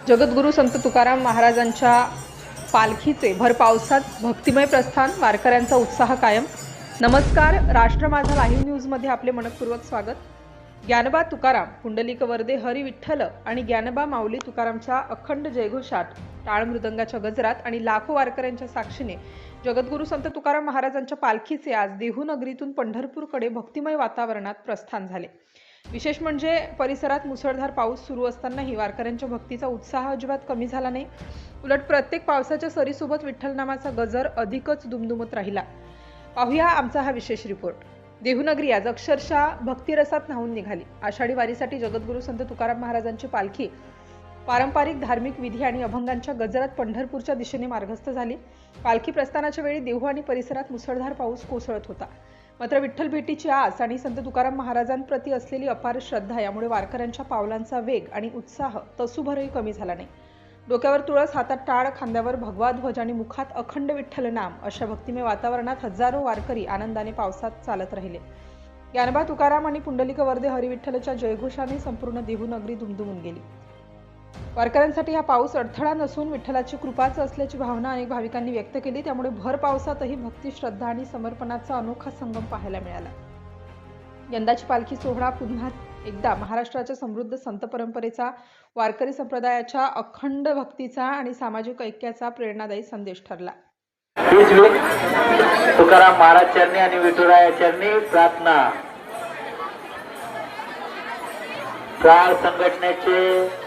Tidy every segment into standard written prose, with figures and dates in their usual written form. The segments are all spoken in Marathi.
जगद्गुरू संत तुकाराम महाराजांच्या पालखीचे भर पावसात भक्तिमय प्रस्थान, वारकऱ्यांचा उत्साह कायम. नमस्कार, राष्ट्र माझा लाईव्ह न्यूजमध्ये आपले मनपूर्वक स्वागत. ज्ञानबा तुकाराम, पुंडलिक वरदे हरी विठ्ठल आणि ज्ञानबा माऊली तुकारामच्या अखंड जयघोषात, टाळ मृदंगाच्या गजरात आणि लाखो वारकऱ्यांच्या साक्षीने जगद्गुरू संत तुकाराम महाराजांच्या पालखीचे आज देहू नगरीतून पंढरपूरकडे भक्तिमय वातावरणात प्रस्थान झाले. विशेष म्हणजे परिसरात मुसळधार पाऊस सुरू असतानाही वारकऱ्यांच्या भक्तीचा उत्साह अजिबात कमी झाला नाही. उलट प्रत्येक पावसाच्या सरीसोबत विठ्ठल नामाचा गजर अधिकच दुमदुमत राहिला. पाहूया आमचा हा विशेष रिपोर्ट. देहूनगरी आज अक्षरशः भक्तिरसात न्हाऊन निघाली. आषाढी वारीसाठी जगद्गुरू संत तुकाराम महाराजांची पालखी पारंपरिक धार्मिक विधी आणि अभंगांच्या गजरात पंढरपूरच्या दिशेने मार्गस्थ झाली. पालखी प्रस्थानाच्या वेळी देहू आणि परिसरात मुसळधार पाऊस कोसळत होता. मात्र विठ्ठल भेटीची आस आणि संत तुकाराम महाराजांप्रती असलेली अपार श्रद्धा यामुळे वारकऱ्यांच्या पावलांचा वेग आणि उत्साह तसूभरही कमी झाला नाही. डोक्यावर तुळस, हातात टाळ, खांद्यावर भगवा ध्वज आणि मुखात अखंड विठ्ठल नाम अशा भक्तिमय वातावरणात हजारो वारकरी आनंदाने पावसात चालत राहिले. ज्ञानबा तुकाराम आणि पुंडलिक वरदे हरी विठ्ठलच्या जयघोषाने संपूर्ण देहू नगरी दुमदुमून गेली. वारकऱ्यांसाठी हा पाऊस अडथळा नसून विठ्ठलाची कृपाच असल्याची भावना अनेक भाविकांनी व्यक्त केली. त्यामुळे भर पावसातही भक्ती, श्रद्धा आणि समर्पणाचा अनोखा संगम पाहायला मिळाला. यंदाची पालखी सोहळा पुन्हा एकदा महाराष्ट्राच्या समृद्ध संत परंपरेचा, वारकरी संप्रदायाच्या अखंड भक्तीचा आणि सामाजिक ऐक्याचा प्रेरणादायी संदेश ठरला. तुकाराम महाराज चरणी आणि विठुराया चरणी प्रार्थना. प्रार संघटनेचे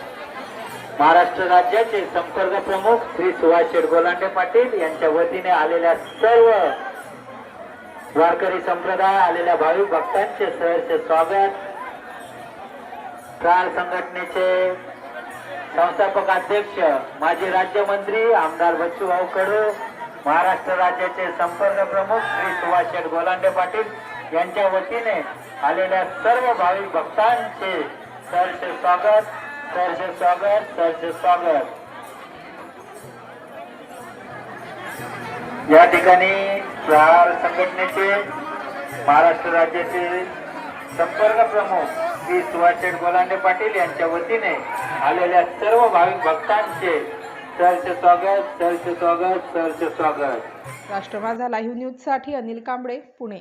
महाराष्ट्र राज्याचे संपर्क प्रमुख श्री सुभाष गोलांडे पाटील यांच्या वतीने आलेल्या सर्व वारकरी संप्रदाय, आलेल्या भाविक भक्तांचे सहर्ष स्वागत. प्रार संघटनेचे संस्थापक अध्यक्ष, माजी राज्यमंत्री आमदार बच्चूभाऊ कडू, महाराष्ट्र राज्याचे संपर्क प्रमुख श्री सुभाष गोलांडे पाटील यांच्या वतीने आलेल्या सर्व भाविक भक्तांचे सहर्ष स्वागत, सहर्ष स्वागत, सहर्ष स्वागत. या ठिकाणी प्रहार संघटनेचे महाराष्ट्र राज्याचे संपर्क प्रमुख श्री सुभाष गोलांडे पाटील यांच्या वतीने आलेल्या सर्व भाविक भक्तांचे सहर्ष स्वागत, सहर्ष स्वागत, सहर्ष स्वागत. राष्ट्र माझा लाईव्ह न्यूज साठी अनिल कांबळे, पुणे.